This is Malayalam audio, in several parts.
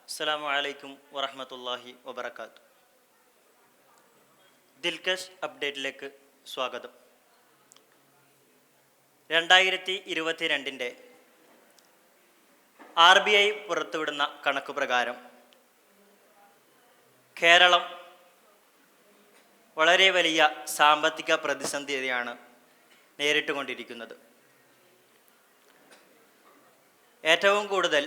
അസ്സലാമു അലൈക്കും വറഹ്മത്തുള്ളാഹി വബറകാതുഹു. ദിൽകഷ് അപ്ഡേറ്റിലേക്ക് സ്വാഗതം. 2022 RBI പുറത്തുവിടുന്ന കണക്ക് പ്രകാരം കേരളം വളരെ വലിയ സാമ്പത്തിക പ്രതിസന്ധിയാണ് നേരിട്ടുകൊണ്ടിരിക്കുന്നത്. ഏറ്റവും കൂടുതൽ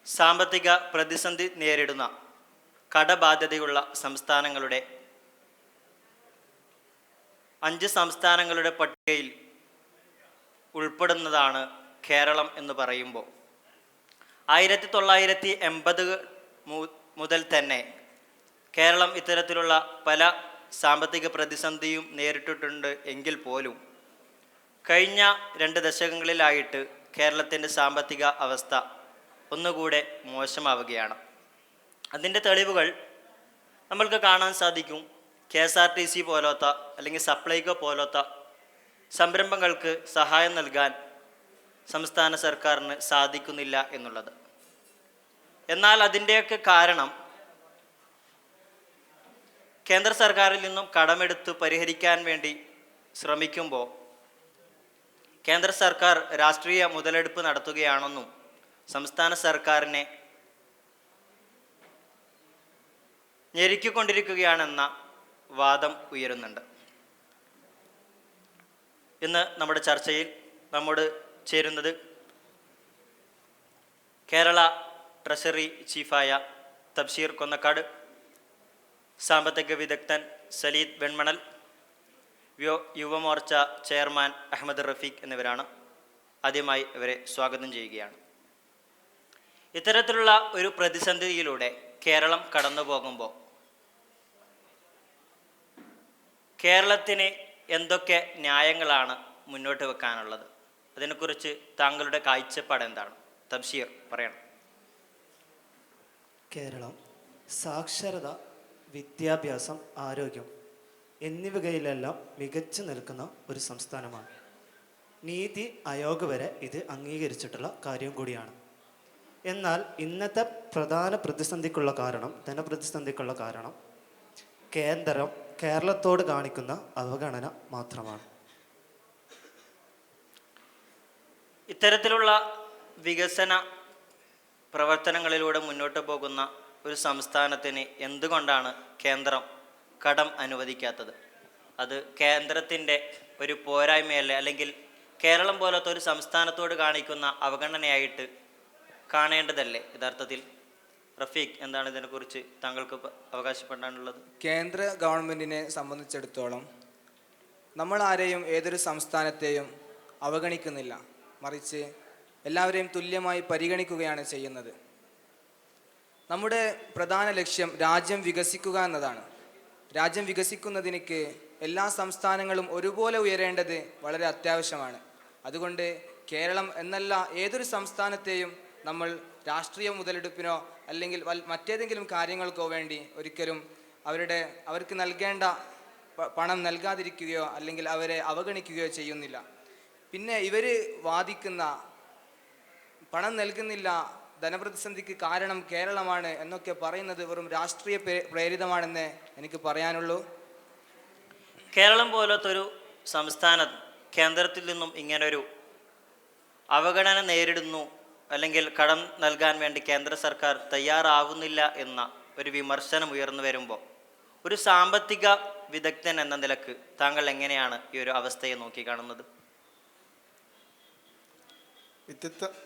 സാമ്പത്തിക പ്രതിസന്ധി നേരിടുന്ന കടബാധ്യതയുള്ള സംസ്ഥാനങ്ങളുടെ 5 സംസ്ഥാനങ്ങളുടെ പട്ടികയിൽ ഉൾപ്പെടുന്നതാണ് കേരളം എന്ന് പറയുമ്പോൾ 1980 മുതൽ തന്നെ കേരളം ഇത്തരത്തിലുള്ള പല സാമ്പത്തിക പ്രതിസന്ധിയും നേരിട്ടിട്ടുണ്ട് എങ്കിൽ പോലും കഴിഞ്ഞ 2 ദശകങ്ങളിലായിട്ട് കേരളത്തിൻ്റെ സാമ്പത്തിക അവസ്ഥ ഒന്നുകൂടെ മോശമാവുകയാണ്. അതിൻ്റെ തെളിവുകൾ നമ്മൾക്ക് കാണാൻ സാധിക്കും. KSRTC പോലത്തെ അല്ലെങ്കിൽ സപ്ലൈകോ പോലത്തെ സംരംഭങ്ങൾക്ക് സഹായം നൽകാൻ സംസ്ഥാന സർക്കാരിന് സാധിക്കുന്നില്ല എന്നുള്ളത്. എന്നാൽ അതിൻ്റെയൊക്കെ കാരണം കേന്ദ്ര സർക്കാരിൽ നിന്നും കടമെടുത്ത് പരിഹരിക്കാൻ വേണ്ടി ശ്രമിക്കുമ്പോൾ കേന്ദ്ര സർക്കാർ രാഷ്ട്രീയ മുതലെടുപ്പ് നടത്തുകയാണെന്നും സംസ്ഥാന സർക്കാരിനെ ഞെരുക്കിക്കൊണ്ടിരിക്കുകയാണെന്ന വാദം ഉയരുന്നുണ്ട്. ഇന്ന് നമ്മുടെ ചർച്ചയിൽ നമ്മോട് ചേരുന്നത് കേരള ട്രഷറി ചീഫായ തബ്ഷീർ കൊന്നക്കാട്, സാമ്പത്തിക വിദഗ്ധൻ സലീദ് വെൺമണൽ, യുവമോർച്ച ചെയർമാൻ അഹമ്മദ് റഫീഖ് എന്നിവരാണ്. ആദ്യമായി ഇവരെ സ്വാഗതം ചെയ്യുകയാണ്. ഇത്തരത്തിലുള്ള ഒരു പ്രതിസന്ധിയിലൂടെ കേരളം കടന്നു പോകുമ്പോൾ കേരളത്തിന് എന്തൊക്കെ ന്യായങ്ങളാണ് മുന്നോട്ട് വെക്കാനുള്ളത്? അതിനെക്കുറിച്ച് താങ്കളുടെ കാഴ്ചപ്പാട് എന്താണ്? തബ്ഷീർ പറയണം. കേരളം സാക്ഷരത, വിദ്യാഭ്യാസം, ആരോഗ്യം എന്നിവയിലെല്ലാം മികച്ചു നിൽക്കുന്ന ഒരു സംസ്ഥാനമാണ്. നീതി ആയോഗ് വരെ ഇത് അംഗീകരിച്ചിട്ടുള്ള കാര്യം കൂടിയാണ്. എന്നാൽ ഇന്നത്തെ പ്രധാന പ്രതിസന്ധിക്കുള്ള കാരണം, ധനപ്രതിസന്ധിക്കുള്ള കാരണം കേന്ദ്രം കേരളത്തോട് കാണിക്കുന്ന അവഗണന മാത്രമാണ്. ഇത്തരത്തിലുള്ള വികസന പ്രവർത്തനങ്ങളിലൂടെ മുന്നോട്ട് പോകുന്ന ഒരു സംസ്ഥാനത്തിന് എന്തുകൊണ്ടാണ് കേന്ദ്രം കടം അനുവദിക്കാത്തത്? അത് കേന്ദ്രത്തിൻ്റെ ഒരു പോരായ്മയല്ലേ, അല്ലെങ്കിൽ കേരളം പോലത്തെ ഒരു സംസ്ഥാനത്തോട് കാണിക്കുന്ന അവഗണനയായിട്ട് കാണേണ്ടതല്ലേ യഥാർത്ഥത്തിൽ? റഫീഖ്, എന്താണ് ഇതിനെക്കുറിച്ച് താങ്കൾക്ക് അവകാശപ്പെടാനുള്ളത്? കേന്ദ്ര ഗവൺമെൻറ്റിനെ സംബന്ധിച്ചിടത്തോളം നമ്മൾ ആരെയും, ഏതൊരു സംസ്ഥാനത്തെയും അവഗണിക്കുന്നില്ല, മറിച്ച് എല്ലാവരെയും തുല്യമായി പരിഗണിക്കുകയാണ് ചെയ്യുന്നത്. നമ്മുടെ പ്രധാന ലക്ഷ്യം രാജ്യം വികസിക്കുക എന്നതാണ്. രാജ്യം വികസിക്കുന്നതിന് എല്ലാ സംസ്ഥാനങ്ങളും ഒരുപോലെ ഉയരേണ്ടത് വളരെ അത്യാവശ്യമാണ്. അതുകൊണ്ട് കേരളം എന്നല്ല, ഏതൊരു സംസ്ഥാനത്തെയും നമ്മൾ രാഷ്ട്രീയ മുതലെടുപ്പിനോ അല്ലെങ്കിൽ മറ്റേതെങ്കിലും കാര്യങ്ങൾക്കോ വേണ്ടി ഒരിക്കലും അവർക്ക് നൽകേണ്ട പണം നൽകാതിരിക്കുകയോ അല്ലെങ്കിൽ അവരെ അവഗണിക്കുകയോ ചെയ്യുന്നില്ല. പിന്നെ ഇവർ വാദിക്കുന്ന പണം നൽകുന്നില്ല, ധനപ്രതിസന്ധിക്ക് കാരണം കേരളമാണ് എന്നൊക്കെ പറയുന്നത് വെറും രാഷ്ട്രീയ പ്രേരിതമാണെന്ന് എനിക്ക് പറയാനുള്ളൂ. കേരളം പോലത്തൊരു സംസ്ഥാനം കേന്ദ്രത്തിൽ നിന്നും ഇങ്ങനൊരു അവഗണന നേരിടുന്നു, അല്ലെങ്കിൽ കടം നൽകാൻ വേണ്ടി കേന്ദ്ര സർക്കാർ തയ്യാറാവുന്നില്ല എന്ന ഒരു വിമർശനം ഉയർന്നു വരുമ്പോൾ ഒരു സാമ്പത്തിക വിദഗ്ധൻ എന്ന നിലക്ക് താങ്കൾ എങ്ങനെയാണ് ഈ ഒരു അവസ്ഥയെ നോക്കിക്കാണുന്നത്?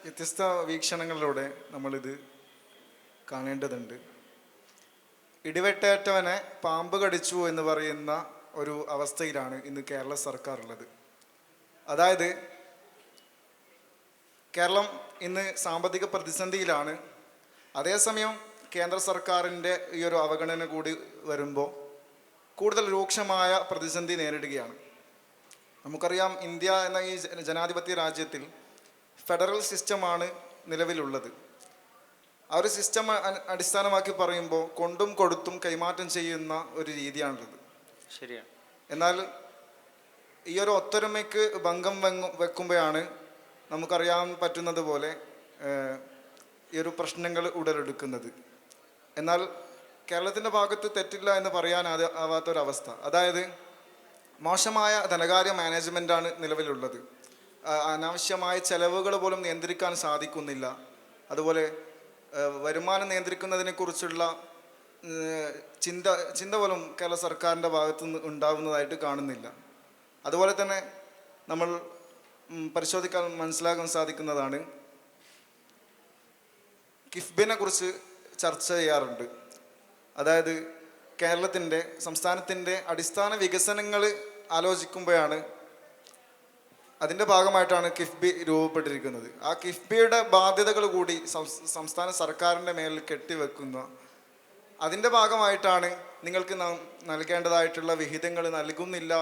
വ്യത്യസ്ത വീക്ഷണങ്ങളിലൂടെ നമ്മളിത് കാണേണ്ടതുണ്ട്. ഇടിവെട്ടേറ്റവനെ പാമ്പ് കടിച്ചു എന്ന് പറയുന്ന ഒരു അവസ്ഥയിലാണ് ഇന്ന് കേരള സർക്കാർ ഉള്ളത്. അതായത് കേരളം ഇന്ന് സാമ്പത്തിക പ്രതിസന്ധിയിലാണ്. അതേസമയം കേന്ദ്ര സർക്കാരിൻ്റെ ഈ ഒരു അവഗണന കൂടി വരുമ്പോൾ കൂടുതൽ രൂക്ഷമായ പ്രതിസന്ധി നേരിടുകയാണ്. നമുക്കറിയാം, ഇന്ത്യ എന്ന ഈ ജനാധിപത്യ രാജ്യത്തിൽ ഫെഡറൽ സിസ്റ്റമാണ് നിലവിലുള്ളത്. ആ ഒരു സിസ്റ്റം അടിസ്ഥാനമാക്കി പറയുമ്പോൾ കൊണ്ടും കൊടുത്തും കൈമാറ്റം ചെയ്യുന്ന ഒരു രീതിയാണുള്ളത്. ശരിയാണ്. എന്നാൽ ഈ ഒരു ഒത്തൊരുമയ്ക്ക് ഭംഗം വെക്കുമ്പോഴാണ് നമുക്കറിയാൻ പറ്റുന്നത് പോലെ ഈ ഒരു പ്രശ്നങ്ങൾ ഉടലെടുക്കുന്നത്. എന്നാൽ കേരളത്തിൻ്റെ ഭാഗത്ത് തെറ്റില്ല എന്ന് പറയാൻ ആവാത്തൊരവസ്ഥ. അതായത് മോശമായ ധനകാര്യ മാനേജ്മെൻറ്റാണ് നിലവിലുള്ളത്. അനാവശ്യമായ ചെലവുകൾ പോലും നിയന്ത്രിക്കാൻ സാധിക്കുന്നില്ല. അതുപോലെ വരുമാനം നിയന്ത്രിക്കുന്നതിനെക്കുറിച്ചുള്ള ചിന്ത പോലും കേരള സർക്കാരിൻ്റെ ഭാഗത്തു നിന്ന് ഉണ്ടാകുന്നതായിട്ട് കാണുന്നില്ല. അതുപോലെ തന്നെ നമ്മൾ മനസ്സിലാക്കാൻ സാധിക്കുന്നതാണ്, കിഫ്ബിനെ കുറിച്ച് ചർച്ച ചെയ്യാറുണ്ട്. അതായത് സംസ്ഥാനത്തിൻ്റെ അടിസ്ഥാന വികസനങ്ങൾ ആലോചിക്കുമ്പോഴാണ് അതിൻ്റെ ഭാഗമായിട്ടാണ് കിഫ്ബി രൂപപ്പെട്ടിരിക്കുന്നത്. ആ കിഫ്ബിയുടെ ബാധ്യതകൾ കൂടി സംസ്ഥാന സർക്കാരിൻ്റെ മേലിൽ കെട്ടിവെക്കുന്ന, അതിൻ്റെ ഭാഗമായിട്ടാണ് നിങ്ങൾക്ക് നാം നൽകേണ്ടതായിട്ടുള്ള വിഹിതങ്ങൾ നൽകുന്നില്ല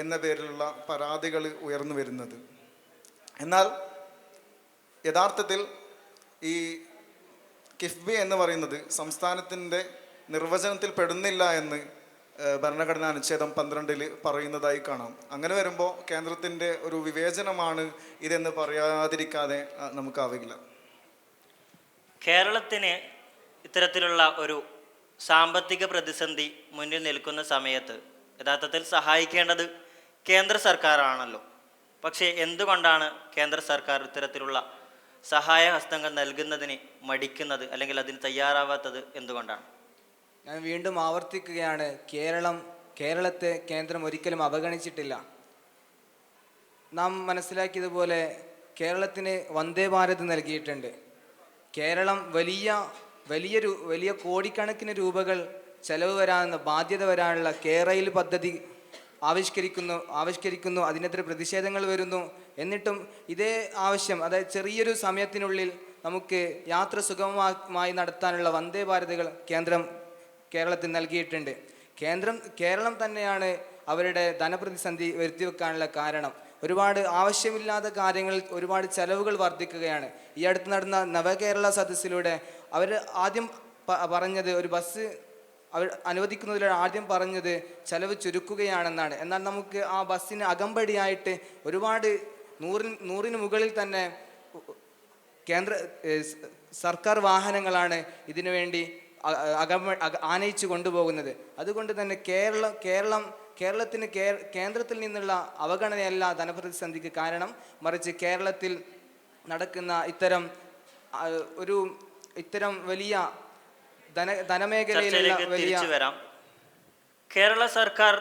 എന്ന പേരിലുള്ള പരാതികൾ ഉയർന്നു വരുന്നത്. എന്നാൽ യഥാർത്ഥത്തിൽ ഈ കിഫ്ബി എന്ന് പറയുന്നത് സംസ്ഥാനത്തിൻ്റെ നിർവചനത്തിൽ പെടുന്നില്ല എന്ന് ഭരണഘടനാ അനുച്ഛേദം 12 പറയുന്നതായി കാണാം. അങ്ങനെ വരുമ്പോൾ കേന്ദ്രത്തിൻ്റെ ഒരു വിവേചനമാണ് ഇതെന്ന് പറയാതിരിക്കാതെ നമുക്കാവില്ല. കേരളത്തിന് ഇത്തരത്തിലുള്ള ഒരു സാമ്പത്തിക പ്രതിസന്ധി മുന്നിൽ നിൽക്കുന്ന സമയത്ത് യഥാർത്ഥത്തിൽ സഹായിക്കേണ്ടത് കേന്ദ്ര സർക്കാരാണല്ലോ. പക്ഷേ എന്തുകൊണ്ടാണ് കേന്ദ്ര സർക്കാർ ഇത്തരത്തിലുള്ള സഹായ ഹസ്തങ്ങൾ നൽകുന്നതിന് മടിക്കുന്നത്, അല്ലെങ്കിൽ അതിന് തയ്യാറാവാത്തത് എന്തുകൊണ്ടാണ്? ഞാൻ വീണ്ടും ആവർത്തിക്കുകയാണ്, കേരളത്തെ കേന്ദ്രം ഒരിക്കലും അവഗണിച്ചിട്ടില്ല. നാം മനസ്സിലാക്കിയതുപോലെ കേരളത്തിന് വന്ദേ ഭാരത് നൽകിയിട്ടുണ്ട്. കേരളം വലിയ കോടിക്കണക്കിന് രൂപകൾ ചെലവ് വരാനുള്ള, ബാധ്യത വരാനുള്ള കേരയിൽ പദ്ധതി ആവിഷ്കരിക്കുന്നു. അതിനെതിരെ പ്രതിഷേധങ്ങൾ വരുന്നു. എന്നിട്ടും ഇതേ ആവശ്യം, അതായത് ചെറിയൊരു സമയത്തിനുള്ളിൽ നമുക്ക് യാത്ര സുഗമമായി നടത്താനുള്ള വന്ദേ ഭാരതുകൾ കേരളത്തിന് നൽകിയിട്ടുണ്ട്. കേരളം തന്നെയാണ് അവരുടെ ധനപ്രതിസന്ധി വരുത്തിവെക്കാനുള്ള കാരണം. ഒരുപാട് ആവശ്യമില്ലാത്ത കാര്യങ്ങളിൽ ഒരുപാട് ചെലവുകൾ വർദ്ധിക്കുകയാണ്. ഈ അടുത്ത് നടന്ന നവകേരള സദസ്സിലൂടെ അവർ ആദ്യം പറഞ്ഞത്, ഒരു ബസ് അവർ അനുവദിക്കുന്നതിലൂടെ ആദ്യം പറഞ്ഞത് ചെലവ് ചുരുക്കുകയാണെന്നാണ്. എന്നാൽ നമുക്ക് ആ ബസ്സിന് അകമ്പടിയായിട്ട് ഒരുപാട് നൂറിന് മുകളിൽ തന്നെ സർക്കാർ വാഹനങ്ങളാണ് ഇതിനു വേണ്ടി ആനയിച്ചു കൊണ്ടുപോകുന്നത്. അതുകൊണ്ട് തന്നെ കേരളത്തിന് കേന്ദ്രത്തിൽ നിന്നുള്ള അവഗണനയല്ല ധനപ്രതിസന്ധിക്ക് കാരണം, മറിച്ച് കേരളത്തിൽ നടക്കുന്ന ഇത്തരം വലിയ ധനമേഖലയിലുള്ള വലിയ വരാം. കേരള സർക്കാർ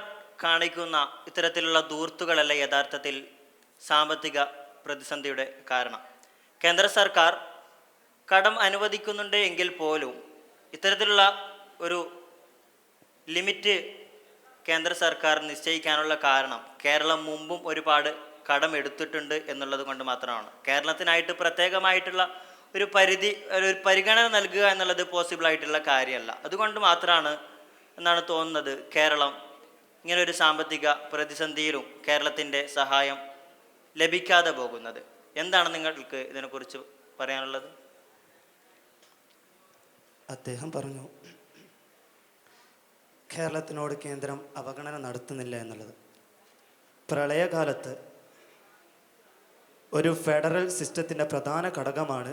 കാണിക്കുന്ന ഇത്തരത്തിലുള്ള ധൂർത്തുകളല്ല യഥാർത്ഥത്തിൽ സാമ്പത്തിക പ്രതിസന്ധിയുടെ കാരണം. കേന്ദ്ര സർക്കാർ കടം അനുവദിക്കുന്നുണ്ട് എങ്കിൽ പോലും ഇത്തരത്തിലുള്ള ഒരു ലിമിറ്റ് കേന്ദ്ര സർക്കാർ നിശ്ചയിക്കാനുള്ള കാരണം കേരളം മുമ്പും ഒരുപാട് കടം എടുത്തിട്ടുണ്ട് എന്നുള്ളത് കൊണ്ട് മാത്രമാണ്. കേരളത്തിനായിട്ട് പ്രത്യേകമായിട്ടുള്ള ഒരു പരിഗണന നൽകുക എന്നുള്ളത് പോസിബിൾ ആയിട്ടുള്ള കാര്യമല്ല. അതുകൊണ്ട് മാത്രമാണ് എന്നാണ് തോന്നുന്നത് കേരളം ഇങ്ങനെ ഒരു സാമ്പത്തിക പ്രതിസന്ധിയിലും കേരളത്തിൻ്റെ സഹായം ലഭിക്കാതെ പോകുന്നത്. എന്താണ് നിങ്ങൾക്ക് ഇതിനെക്കുറിച്ച് പറയാനുള്ളത്? അദ്ദേഹം പറഞ്ഞു കേരളത്തിനോട് കേന്ദ്രം അവഗണന നടത്തുന്നില്ല എന്നുള്ളത്. പ്രളയകാലത്ത് ഒരു ഫെഡറൽ സിസ്റ്റത്തിൻ്റെ പ്രധാന ഘടകമാണ്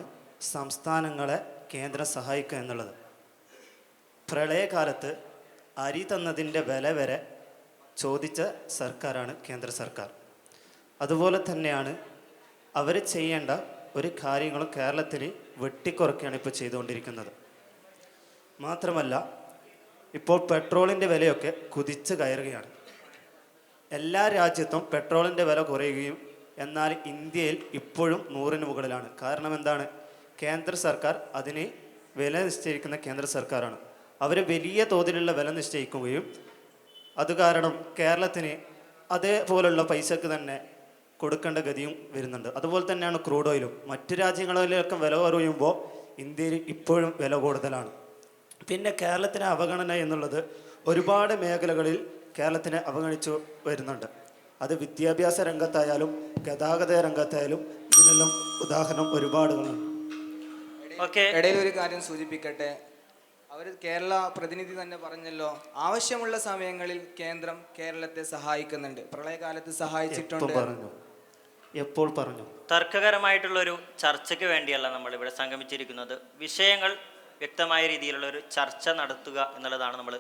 സംസ്ഥാനങ്ങളെ കേന്ദ്രം സഹായിക്കുക എന്നുള്ളത്. പ്രളയകാലത്ത് അരി തന്നതിൻ്റെ വില വരെ ചോദിച്ച സർക്കാരാണ് കേന്ദ്ര സർക്കാർ. അതുപോലെ തന്നെയാണ് അവർ ചെയ്യേണ്ട ഒരു കാര്യങ്ങളും കേരളത്തിൽ വെട്ടിക്കുറയ്ക്കുകയാണ് ഇപ്പോൾ ചെയ്തുകൊണ്ടിരിക്കുന്നത്. മാത്രമല്ല, ഇപ്പോൾ പെട്രോളിൻ്റെ വിലയൊക്കെ കുതിച്ച് കയറുകയാണ്. എല്ലാ രാജ്യത്തും പെട്രോളിൻ്റെ വില കുറയുകയും, എന്നാൽ ഇന്ത്യയിൽ ഇപ്പോഴും 100-ന് മുകളിലാണ്. കാരണം എന്താണ്? കേന്ദ്ര സർക്കാർ അതിന് വില നിശ്ചയിക്കുന്ന കേന്ദ്ര സർക്കാരാണ്. അവർ വലിയ തോതിലുള്ള വില നിശ്ചയിക്കുകയും അത് കാരണം കേരളത്തിന് അതേപോലുള്ള പൈസക്ക് തന്നെ കൊടുക്കേണ്ട ഗതിയും വരുന്നുണ്ട്. അതുപോലെ തന്നെയാണ് ക്രൂഡ് ഓയിലും. മറ്റ് രാജ്യങ്ങളിലൊക്കെ വില കുറയുമ്പോൾ ഇന്ത്യയിൽ ഇപ്പോഴും വില കൂടുതലാണ്. പിന്നെ കേരളത്തിലെ അവഗണന എന്നുള്ളത് ഒരുപാട് മേഖലകളിൽ കേരളത്തിനെ അവഗണിച്ചു വരുന്നുണ്ട്. അത് വിദ്യാഭ്യാസ രംഗത്തായാലും ഗതാഗത രംഗത്തായാലും ഇതിനെല്ലാം ഉദാഹരണം ഒരുപാടുകളാണ്. ഇടയിൽ ഒരു കാര്യം സൂചിപ്പിക്കട്ടെ. കേരള പ്രതിനിധി തന്നെ പറഞ്ഞല്ലോ, ആവശ്യമുള്ള സമയങ്ങളിൽ കേന്ദ്രം കേരളത്തെ സഹായിക്കുന്നുണ്ട്. പ്രളയകാലത്ത് സഹായിച്ചിട്ടുണ്ട്. എപ്പോൾ പറഞ്ഞു? തർക്കകരമായിട്ടുള്ളൊരു ചർച്ചയ്ക്ക് വേണ്ടിയല്ല നമ്മളിവിടെ സംഗമിച്ചിരിക്കുന്നത്. വിഷയങ്ങൾ വ്യക്തമായ രീതിയിലുള്ളൊരു ചർച്ച നടത്തുക എന്നുള്ളതാണ് നമ്മൾ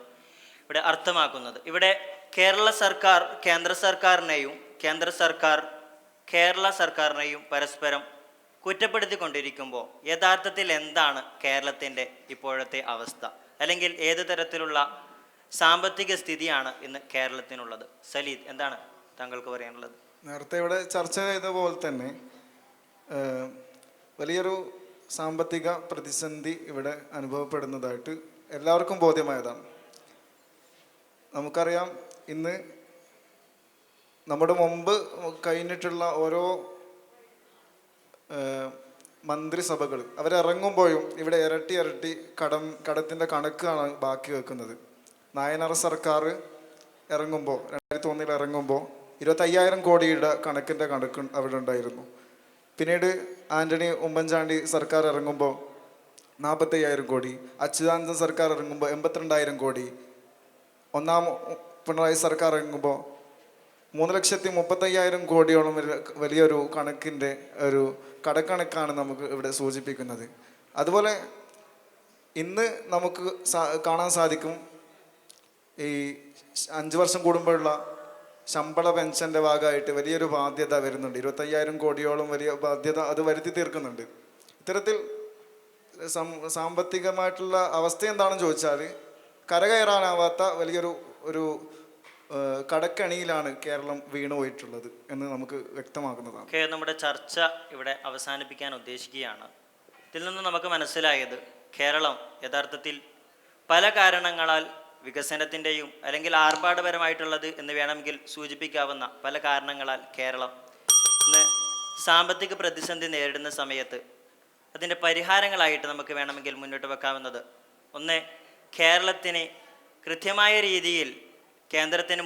ഇവിടെ അർത്ഥമാക്കുന്നത്. ഇവിടെ കേരള സർക്കാർ കേന്ദ്ര സർക്കാരിനെയും കേരള സർക്കാരിനെയും പരസ്പരം കുറ്റപ്പെടുത്തിക്കൊണ്ടിരിക്കുമ്പോൾ യഥാർത്ഥത്തിൽ എന്താണ് കേരളത്തിൻ്റെ ഇപ്പോഴത്തെ അവസ്ഥ, അല്ലെങ്കിൽ ഏത് തരത്തിലുള്ള സാമ്പത്തിക സ്ഥിതിയാണ് ഇന്ന് കേരളത്തിനുള്ളത്? സലീദ്, എന്താണ് താങ്കൾക്ക് പറയാനുള്ളത്? നേരത്തെ ഇവിടെ ചർച്ച ചെയ്ത പോലെ തന്നെ വലിയൊരു സാമ്പത്തിക പ്രതിസന്ധി ഇവിടെ അനുഭവപ്പെടുന്നതായിട്ട് എല്ലാവർക്കും ബോധ്യമായതാണ്. നമുക്കറിയാം, ഇന്ന് നമ്മുടെ മുമ്പ് കഴിഞ്ഞിട്ടുള്ള ഓരോ മന്ത്രിസഭകൾ അവരിറങ്ങുമ്പോഴും ഇവിടെ ഇരട്ടി കടത്തിൻ്റെ കണക്കാണ് ബാക്കി വെക്കുന്നത്. നായനാർ സർക്കാർ ഇറങ്ങുമ്പോൾ 2001 ഇറങ്ങുമ്പോൾ 25,000 കോടിയുടെ കണക്ക് അവിടെ ഉണ്ടായിരുന്നു. പിന്നീട് ആൻ്റണി ഉമ്മൻചാണ്ടി സർക്കാർ ഇറങ്ങുമ്പോൾ 45,000 കോടി, അച്യുതാനന്ദൻ സർക്കാർ ഇറങ്ങുമ്പോൾ 82,000 കോടി, ഒന്നാം പിണറായി സർക്കാർ ഇറങ്ങുമ്പോൾ 3,35,000 കോടിയോളം വലിയൊരു കണക്കിൻ്റെ ഒരു കടക്കണക്കാണ് നമുക്ക് ഇവിടെ സൂചിപ്പിക്കുന്നത്. അതുപോലെ ഇന്ന് നമുക്ക് കാണാൻ സാധിക്കും, ഈ 5 വർഷം കൂടുമ്പോഴുള്ള ശമ്പള പെൻഷൻ്റെ ഭാഗമായിട്ട് വലിയൊരു ബാധ്യത വരുന്നുണ്ട്. 25,000 കോടിയോളം വലിയ ബാധ്യത അത് വരുത്തി തീർക്കുന്നുണ്ട്. ഇത്തരത്തിൽ സാമ്പത്തികമായിട്ടുള്ള അവസ്ഥ എന്താണെന്ന് ചോദിച്ചാൽ കരകയറാനാവാത്ത വലിയൊരു കടക്കണിയിലാണ് കേരളം വീണുപോയിട്ടുള്ളത് എന്ന് നമുക്ക് വ്യക്തമാക്കുന്നതാണ്. നമ്മുടെ ചർച്ച ഇവിടെ അവസാനിപ്പിക്കാൻ ഉദ്ദേശിക്കുകയാണ്. ഇതിൽ നിന്ന് നമുക്ക് മനസ്സിലായത് കേരളം യഥാർത്ഥത്തിൽ പല കാരണങ്ങളാൽ വികസനത്തിൻ്റെയും അല്ലെങ്കിൽ ആർഭാടപരമായിട്ടുള്ളത് എന്ന് വേണമെങ്കിൽ സൂചിപ്പിക്കാവുന്ന പല കാരണങ്ങളാൽ കേരളം ഇന്ന് സാമ്പത്തിക പ്രതിസന്ധി നേരിടുന്ന സമയത്ത് അതിൻ്റെ പരിഹാരങ്ങളായിട്ട് നമുക്ക് വേണമെങ്കിൽ മുന്നോട്ട് വെക്കാവുന്നത്, ഒന്ന്, കേരളത്തിന് കൃത്യമായ രീതിയിൽ കേന്ദ്രത്തിന്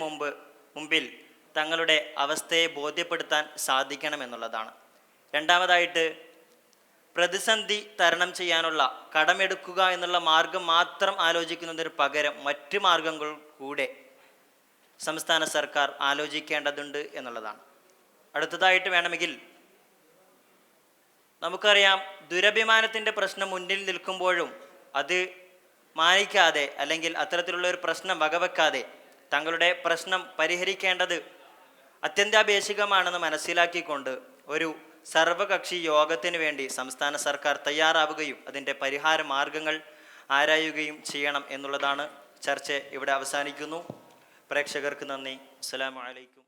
മുമ്പിൽ തങ്ങളുടെ അവസ്ഥയെ ബോധ്യപ്പെടുത്താൻ സാധിക്കണമെന്നുള്ളതാണ്. രണ്ടാമതായിട്ട്, പ്രതിസന്ധി തരണം ചെയ്യാനുള്ള കടമെടുക്കുക എന്നുള്ള മാർഗം മാത്രം ആലോചിക്കുന്നതിന് പകരം മറ്റ് മാർഗങ്ങൾ കൂടെ സംസ്ഥാന സർക്കാർ ആലോചിക്കേണ്ടതുണ്ട് എന്നുള്ളതാണ്. അടുത്തതായിട്ട് വേണമെങ്കിൽ നമുക്കറിയാം, ദുരഭിമാനത്തിൻ്റെ പ്രശ്നം മുന്നിൽ നിൽക്കുമ്പോഴും അത് മാനിക്കാതെ അല്ലെങ്കിൽ അത്തരത്തിലുള്ള ഒരു പ്രശ്നം വകവെക്കാതെ തങ്ങളുടെ പ്രശ്നം പരിഹരിക്കേണ്ടത് അത്യന്താപേക്ഷിതമാണെന്ന് മനസ്സിലാക്കിക്കൊണ്ട് ഒരു സർവകക്ഷി യോഗത്തിന് വേണ്ടി സംസ്ഥാന സർക്കാർ തയ്യാറാവുകയും അതിൻ്റെ പരിഹാര മാർഗങ്ങൾ ആരായുകയും ചെയ്യണം എന്നുള്ളതാണ്. ചർച്ച ഇവിടെ അവസാനിക്കുന്നു. പ്രേക്ഷകർക്ക് നന്ദി. അസ്സലാമു അലൈക്കും.